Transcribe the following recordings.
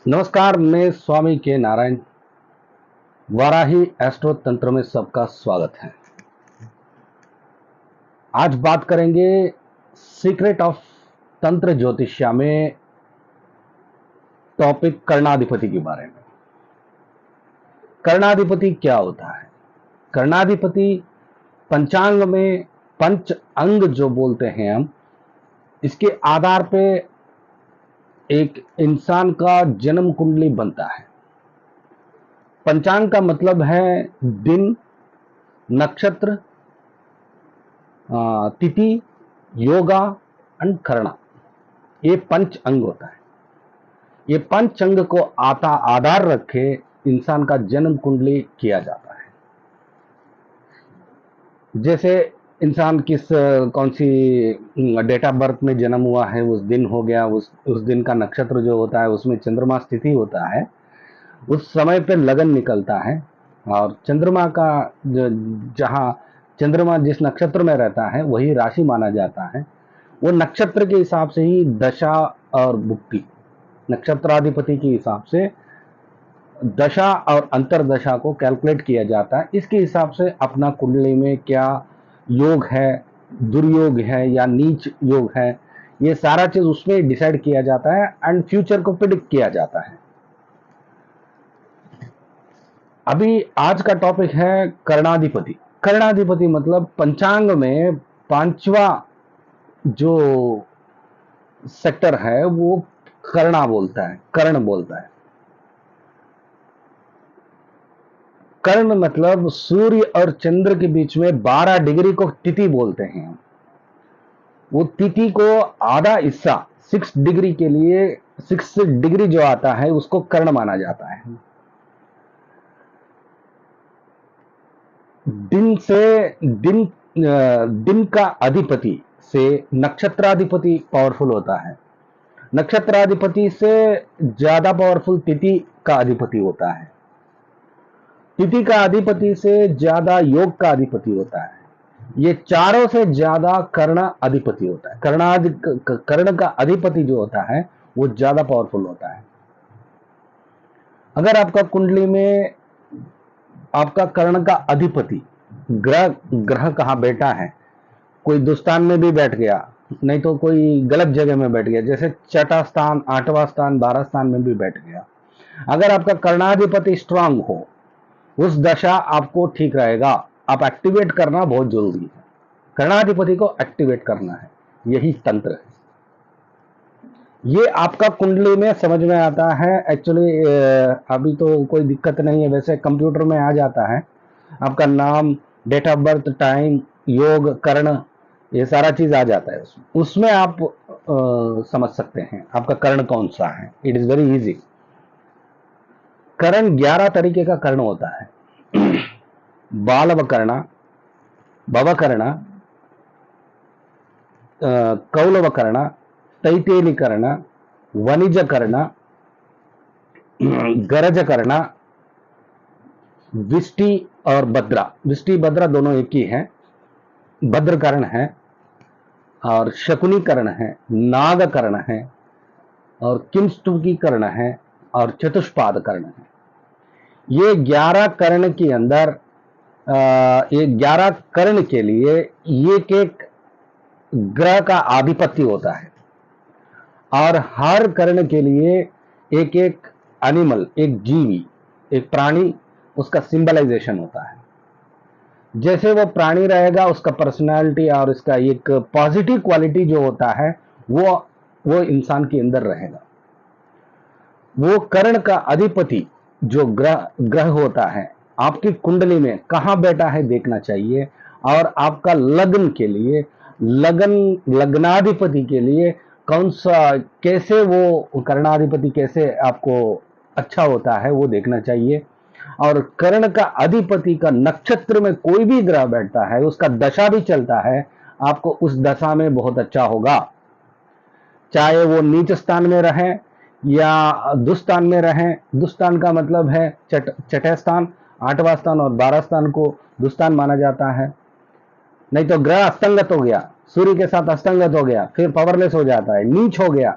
नमस्कार, मैं स्वामी के नारायण वाराही एस्ट्रो तंत्र में सबका स्वागत है। आज बात करेंगे सीक्रेट ऑफ तंत्र ज्योतिष्या में टॉपिक कर्णाधिपति के बारे में। कर्णाधिपति क्या होता है? कर्णाधिपति पंचांग में पंच अंग जो बोलते हैं हम, इसके आधार पे एक इंसान का जन्म कुंडली बनता है। पंचांग का मतलब है दिन, नक्षत्र, तिथि, योगा एंड करणा। ये पंच अंग होता है। ये पंच अंग को आधार रखे इंसान का जन्म कुंडली किया जाता है। जैसे इंसान कौन सी डेट ऑफ बर्थ में जन्म हुआ है, उस दिन हो गया, उस दिन का नक्षत्र जो होता है उसमें चंद्रमा स्थिति होता है, उस समय पे लगन निकलता है। और चंद्रमा का जहां चंद्रमा जिस नक्षत्र में रहता है वही राशि माना जाता है। वो नक्षत्र के हिसाब से ही दशा और भुक्ति, नक्षत्राधिपति के हिसाब से दशा और अंतरदशा को कैलकुलेट किया जाता है। इसके हिसाब से अपना कुंडली में क्या योग है, दुर्योग है या नीच योग है, ये सारा चीज उसमें डिसाइड किया जाता है एंड फ्यूचर को प्रिडिक्ट किया जाता है। अभी आज का टॉपिक है कर्णाधिपति। कर्णाधिपति मतलब पंचांग में पांचवा जो सेक्टर है वो कर्ण बोलता है। कर्ण मतलब सूर्य और चंद्र के बीच में 12 डिग्री को तिथि बोलते हैं। वो तिथि को आधा हिस्सा 6 डिग्री के लिए 6 डिग्री जो आता है उसको कर्ण माना जाता है। दिन का अधिपति से नक्षत्राधिपति पावरफुल होता है। नक्षत्राधिपति से ज्यादा पावरफुल तिथि का अधिपति होता है। तिथि का अधिपति से ज्यादा योग का अधिपति होता है। ये चारों से ज्यादा कर्ण अधिपति होता है। कर्ण का अधिपति जो होता है वो ज्यादा पावरफुल होता है। अगर आपका कुंडली में आपका कर्ण का अधिपति ग्रह कहां बैठा है, कोई दुस्थान में भी बैठ गया, नहीं तो कोई गलत जगह में बैठ गया, जैसे छठा स्थान, 8वां स्थान, 12 स्थान में भी बैठ गया, अगर आपका कर्णाधिपति स्ट्रांग हो, उस दशा आपको ठीक रहेगा। आप एक्टिवेट करना बहुत जरूरी है। कर्णाधिपति को एक्टिवेट करना है, यही तंत्र है। ये आपका कुंडली में समझ में आता है। एक्चुअली अभी तो कोई दिक्कत नहीं है, वैसे कंप्यूटर में आ जाता है। आपका नाम, डेट ऑफ बर्थ, टाइम, योग, कर्ण, ये सारा चीज आ जाता है उसमें आप समझ सकते हैं आपका कर्ण कौन सा है। It is very easy. Karna 11 तरीके का कर्ण होता है। बालवकर्ण, भवकर्ण, कौलवकर्ण, तैतेलीकर्ण, वनिजकर्ण, गरजकर्ण, विष्टि और भद्रा। विष्टि भद्रा दोनों एक ही है। भद्रकर्ण है और शकुनी कर्ण है, नागकर्ण है और किंस्तुकी कर्ण है और चतुष्पाद कर्ण है। ये 11 कर्ण के अंदर ये 11 कर्ण के लिए एक एक ग्रह का आधिपत्य होता है और हर कर्ण के लिए एक एक एनिमल, एक जीवी, एक प्राणी, उसका सिंबलाइजेशन होता है। जैसे वो प्राणी रहेगा उसका पर्सनालिटी और इसका एक पॉजिटिव क्वालिटी जो होता है वो इंसान के अंदर रहेगा। वो कर्ण का अधिपति जो ग्रह होता है आपकी कुंडली में कहां बैठा है देखना चाहिए। और आपका लग्न के लिए, लग्नाधिपति के लिए कौन सा, कैसे वो कर्णाधिपति कैसे आपको अच्छा होता है वो देखना चाहिए। और कर्ण का अधिपति का नक्षत्र में कोई भी ग्रह बैठता है, उसका दशा भी चलता है, आपको उस दशा में बहुत अच्छा होगा। चाहे वो नीच स्थान में रहे या दुस्थान में रहे। दुस्थान का मतलब है छठे स्थान, 8वां स्थान और 12 स्थान को दुस्थान माना जाता है। नहीं तो ग्रह अस्तंगत हो गया, सूर्य के साथ अस्तंगत हो गया, फिर पावरलेस हो जाता है, नीच हो गया,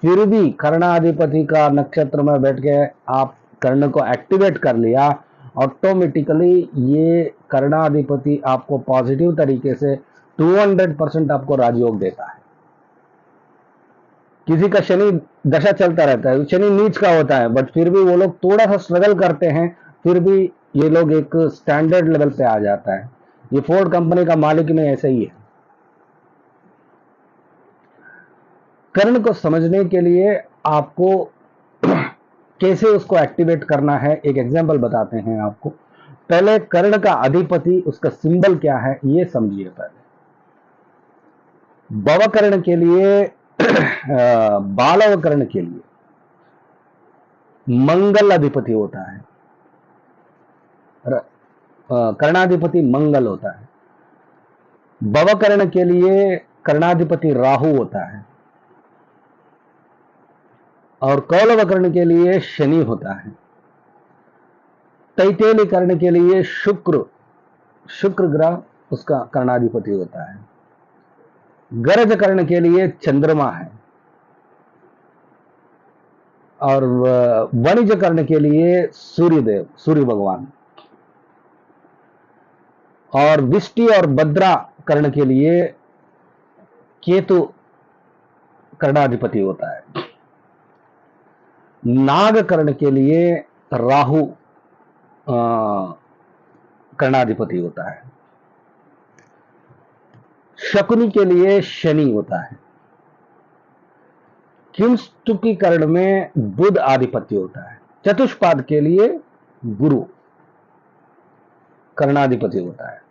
फिर भी कर्णाधिपति का नक्षत्र में बैठ के आप कर्ण को एक्टिवेट कर लिया, ऑटोमेटिकली ये कर्णाधिपति आपको पॉजिटिव तरीके से 200% आपको राजयोग देता है। किसी का शनि दशा चलता रहता है, शनि नीच का होता है, बट फिर भी वो लोग थोड़ा सा स्ट्रगल करते हैं, फिर भी ये लोग एक स्टैंडर्ड लेवल पे आ जाता है। ये फोर्ड कंपनी का मालिक में ऐसे ही है। कर्ण को समझने के लिए आपको कैसे उसको एक्टिवेट करना है, एक एग्जांपल बताते हैं आपको। पहले कर्ण का अधिपति, उसका सिंबल क्या है ये समझिए। पहले भवकर्ण के लिए बालवकर्ण के लिए मंगल अधिपति होता है, कर्णाधिपति मंगल होता है। भवकर्ण के लिए कर्णाधिपति राहु होता है, और कौलवकर्ण के लिए शनि होता है। तैतेली कर्ण के लिए शुक्र ग्रह उसका कर्णाधिपति होता है। गरज कर्ण के लिए चंद्रमा है, और वणिज कर्ण के लिए सूर्य भगवान, और विष्टि और भद्रा कर्ण के लिए केतु कर्णाधिपति होता है। नाग कर्ण के लिए राहु कर्णाधिपति होता है। शकुनी के लिए शनि होता है। किंस्तुकी कर्ण में बुध आधिपत्य होता है। चतुष्पाद के लिए गुरु कर्णाधिपति होता है।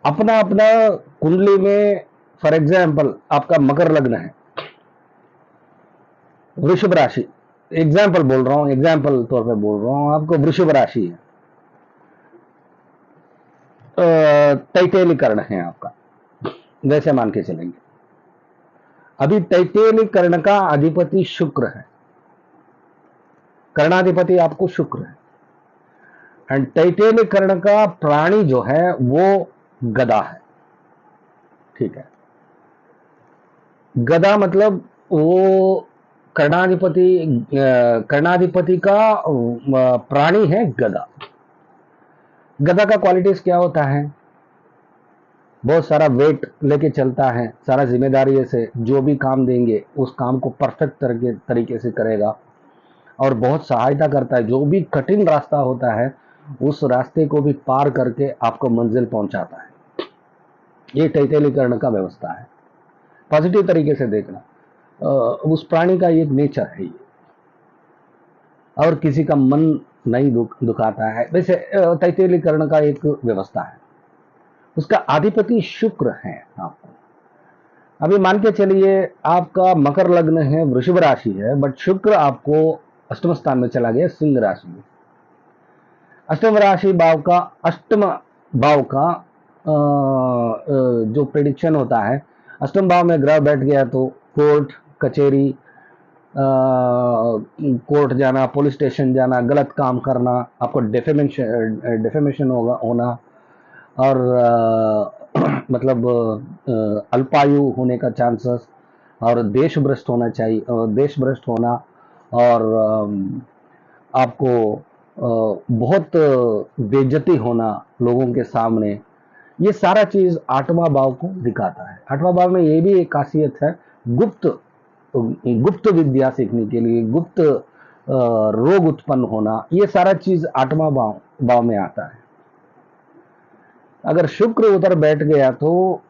अपना अपना कुंडली में, फॉर एग्जाम्पल आपका मकर लग्न है, वृषभ राशि, एग्जाम्पल बोल रहा हूं, एग्जाम्पल तौर पे बोल रहा हूं, आपको वृषभ राशि है, तैतेली कर्ण है आपका, वैसे मान के चलेंगे। अभी तैतेली कर्ण का अधिपति शुक्र है, कर्णाधिपति आपको शुक्र है, एंड तैतेली कर्ण का प्राणी जो है वो गदा है। ठीक है, गदा मतलब वो कर्णाधिपति का प्राणी है गदा। गदा का क्वालिटीज क्या होता है? बहुत सारा वेट लेके चलता है, सारा जिम्मेदारी से, जो भी काम देंगे उस काम को परफेक्ट तरीके से करेगा, और बहुत सहायता करता है। जो भी कठिन रास्ता होता है उस रास्ते को भी पार करके आपको मंजिल पहुंचाता है। ये तैतेली कर्ण का व्यवस्था है। पॉजिटिव तरीके से देखना, उस प्राणी का एक नेचर है ये, और किसी का मन नहीं दुखाता है। वैसे तैतेली कर्ण का एक व्यवस्था है। उसका अधिपति शुक्र है आपको। अभी मान के चलिए आपका मकर लग्न है, वृषभ राशि है, बट शुक्र आपको अष्टम स्थान में चला गया, सिंह राशि में। अष्टम राशि भाव का, अष्टम भाव का जो प्रेडिक्शन होता है, अष्टम भाव में ग्रह बैठ गया तो कोर्ट कचहरी, कोर्ट जाना, पुलिस स्टेशन जाना, गलत काम करना, आपको डेफेमेशन होना, और मतलब अल्पायु होने का चांसेस, और देश भ्रष्ट होना चाहिए, देश भ्रष्ट होना, और आपको बहुत बेइज्जती होना लोगों के सामने, ये सारा चीज आठवां भाव को दिखाता है। आठवां भाव में ये भी एक खासियत है, गुप्त विद्या सीखने के लिए, गुप्त रोग उत्पन्न होना, ये सारा चीज आठवां भाव में आता है। अगर शुक्र उधर बैठ गया तो,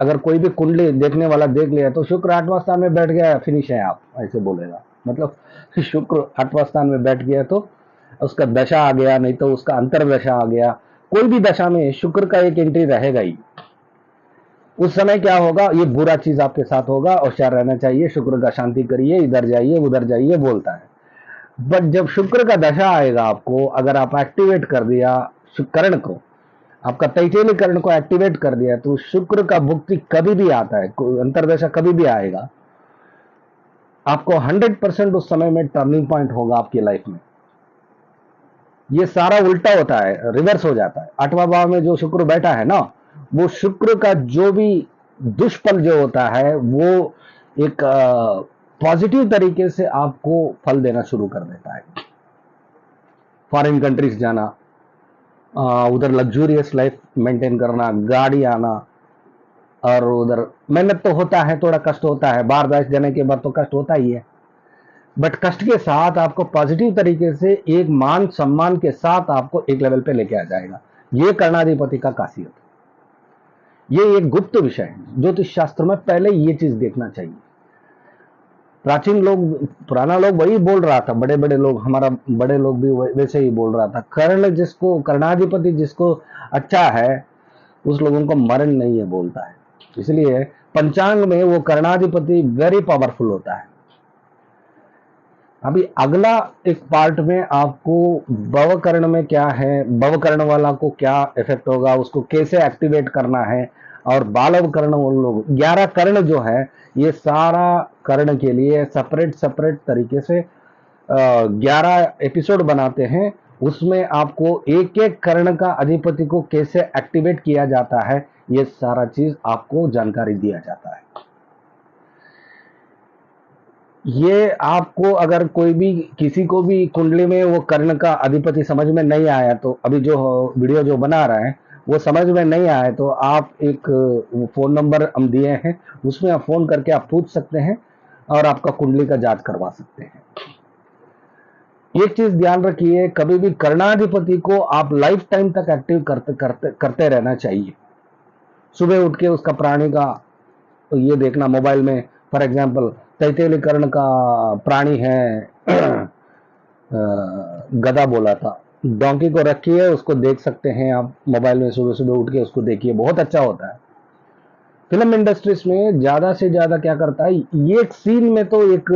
अगर कोई भी कुंडली देखने वाला देख लिया तो शुक्र आठवां स्थान में बैठ गया, फिनिश है आप, ऐसे बोलेगा। मतलब शुक्र आठवां स्थान में बैठ गया तो उसका दशा आ गया, नहीं तो उसका अंतर्दशा आ गया। कोई भी दशा में शुक्र का एक एंट्री रहेगा ही। उस समय क्या होगा, ये बुरा चीज आपके साथ होगा, होशियार रहना चाहिए, शुक्र का शांति करिए, इधर जाइए उधर जाइए बोलता है। बट जब शुक्र का दशा आएगा आपको, अगर आप एक्टिवेट कर दिया कर्ण को, आपका तैतेली कर्ण को एक्टिवेट कर दिया, तो शुक्र का भुक्ति कभी भी आता है, अंतर्दशा कभी भी आएगा, आपको 100% उस समय में टर्निंग पॉइंट होगा आपकी लाइफ में। ये सारा उल्टा होता है, रिवर्स हो जाता है। आठवां भाव में जो शुक्र बैठा है ना, वो शुक्र का जो भी दुष्फल जो होता है वो एक पॉजिटिव तरीके से आपको फल देना शुरू कर देता है। फॉरेन कंट्रीज जाना, उधर लग्जूरियस लाइफ मेंटेन करना, गाड़ी आना, और उधर मेहनत तो होता है, थोड़ा कष्ट होता है, बाहर देश जाने के बाद तो कष्ट होता ही है, बट कष्ट के साथ आपको पॉजिटिव तरीके से एक मान सम्मान के साथ आपको एक लेवल पे लेके आ जाएगा। ये कर्णाधिपति का खासियत, ये एक गुप्त विषय है ज्योतिष शास्त्र में, पहले ये चीज देखना चाहिए। प्राचीन लोग, पुराना लोग वही बोल रहा था, बड़े बड़े लोग, हमारा बड़े लोग भी वैसे ही बोल रहा था, कर्ण जिसको, कर्णाधिपति जिसको अच्छा है उस लोगों को मरण नहीं है बोलता है। इसलिए पंचांग में वो कर्णाधिपति वेरी पावरफुल होता है। अभी अगला एक पार्ट में आपको भवकर्ण में क्या है, भवकर्ण वाला को क्या इफेक्ट होगा, उसको कैसे एक्टिवेट करना है, और बालव कर्ण, उन लोग 11 कर्ण जो है, ये सारा कर्ण के लिए सेपरेट सेपरेट तरीके से 11 एपिसोड बनाते हैं। उसमें आपको एक एक कर्ण का अधिपति को कैसे एक्टिवेट किया जाता है, ये सारा चीज आपको जानकारी दिया जाता है। ये आपको अगर कोई भी, किसी को भी कुंडली में वो कर्ण का अधिपति समझ में नहीं आया, तो अभी जो वीडियो जो बना रहा है वो समझ में नहीं आया, तो आप एक फोन नंबर हम दिए हैं, उसमें आप फोन करके आप पूछ सकते हैं और आपका कुंडली का जांच करवा सकते हैं। एक चीज ध्यान रखिए, कभी भी कर्णाधिपति को आप लाइफ टाइम तक एक्टिव करते रहना चाहिए। सुबह उठ के उसका प्राणी का ये देखना मोबाइल में, फॉर एग्जाम्पल तैतेली कर्ण का प्राणी है गधा बोला था, डोंकी को रखिए, उसको देख सकते हैं आप मोबाइल में, सुबह सुबह उठ के उसको देखिए, बहुत अच्छा होता है। फिल्म इंडस्ट्रीज में ज्यादा से ज्यादा क्या करता है, ये एक सीन में तो एक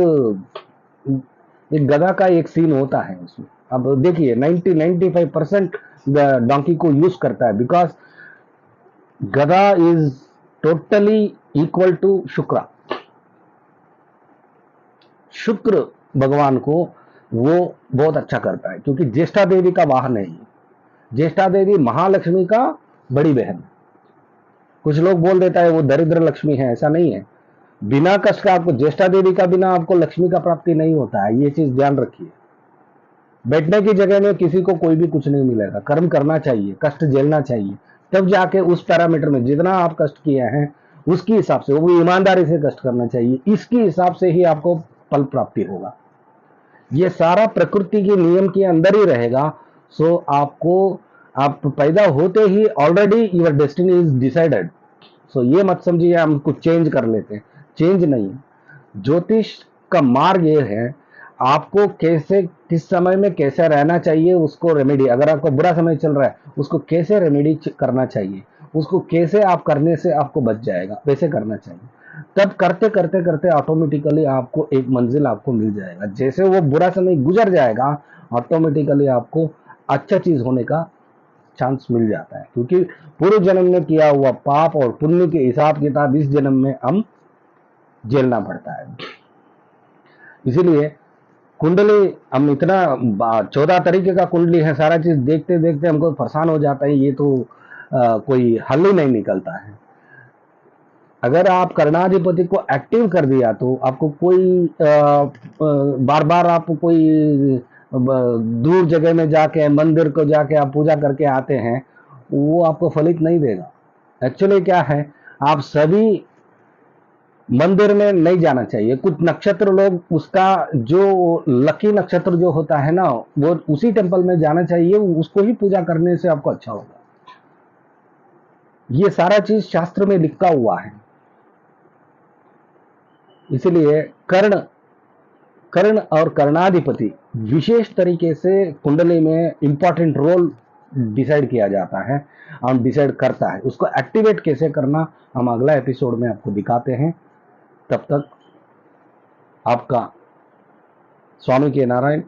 गधा का एक सीन होता है उसमें। अब देखिए 90-95% डोंकी को यूज करता है, बिकॉज गधा इज टोटली इक्वल टू शुक्र। शुक्र भगवान को वो बहुत अच्छा करता है, क्योंकि ज्येष्ठा देवी का वाहन है। ज्येष्ठा देवी महालक्ष्मी का बड़ी बहन। कुछ लोग बोल देता है वो दरिद्र लक्ष्मी है, ऐसा नहीं है। बिना कष्ट का आपको, ज्येष्ठा देवी का बिना आपको लक्ष्मी का प्राप्ति नहीं होता है, ये चीज ध्यान रखिए। बैठने की जगह में किसी को कोई भी कुछ नहीं मिलेगा, कर्म करना चाहिए, कष्ट झेलना चाहिए, तब जाके उस पैरामीटर में जितना आप कष्ट किए हैं उसके हिसाब से, वो भी ईमानदारी से कष्ट करना चाहिए, इसके हिसाब से ही आपको फल प्राप्ति होगा। ये सारा प्रकृति के नियम के अंदर ही रहेगा। सो आपको, आप पैदा होते ही already your destiny is decided. So ये मत समझिए हम कुछ चेंज कर लेते हैं, चेंज नहीं। ज्योतिष का मार्ग ये है, आपको कैसे, किस समय में कैसे रहना चाहिए, उसको रेमेडी, अगर आपको बुरा समय चल रहा है उसको कैसे रेमेडी करना चाहिए, उसको कैसे आप करने से आपको बच जाएगा, वैसे करना चाहिए। तब करते करते करते ऑटोमेटिकली आपको एक मंजिल आपको मिल जाएगा। जैसे वो बुरा समय गुजर जाएगा, ऑटोमेटिकली आपको अच्छा चीज होने का चांस मिल जाता है, क्योंकि पूर्व जन्म में किया हुआ पाप और पुण्य के हिसाब किताब इस जन्म में हम झेलना पड़ता है। इसीलिए कुंडली, हम इतना 14 तरीके का कुंडली है, सारा चीज देखते देखते हमको परेशान हो जाता है, ये तो कोई हल ही नहीं निकलता है। अगर आप कर्णाधिपति को एक्टिव कर दिया तो आपको कोई बार बार आप कोई दूर जगह में जाके, मंदिर को जाके आप पूजा करके आते हैं, वो आपको फलित नहीं देगा। एक्चुअली क्या है, आप सभी मंदिर में नहीं जाना चाहिए। कुछ नक्षत्र लोग, उसका जो लकी नक्षत्र जो होता है ना, वो उसी टेंपल में जाना चाहिए, उसको ही पूजा करने से आपको अच्छा होगा। ये सारा चीज शास्त्र में लिखा हुआ है। इसलिए कर्ण और कर्णाधिपति विशेष तरीके से कुंडली में इंपॉर्टेंट रोल डिसाइड किया जाता है और डिसाइड करता है। उसको एक्टिवेट कैसे करना हम अगला एपिसोड में आपको दिखाते हैं। तब तक आपका स्वामी के नारायण।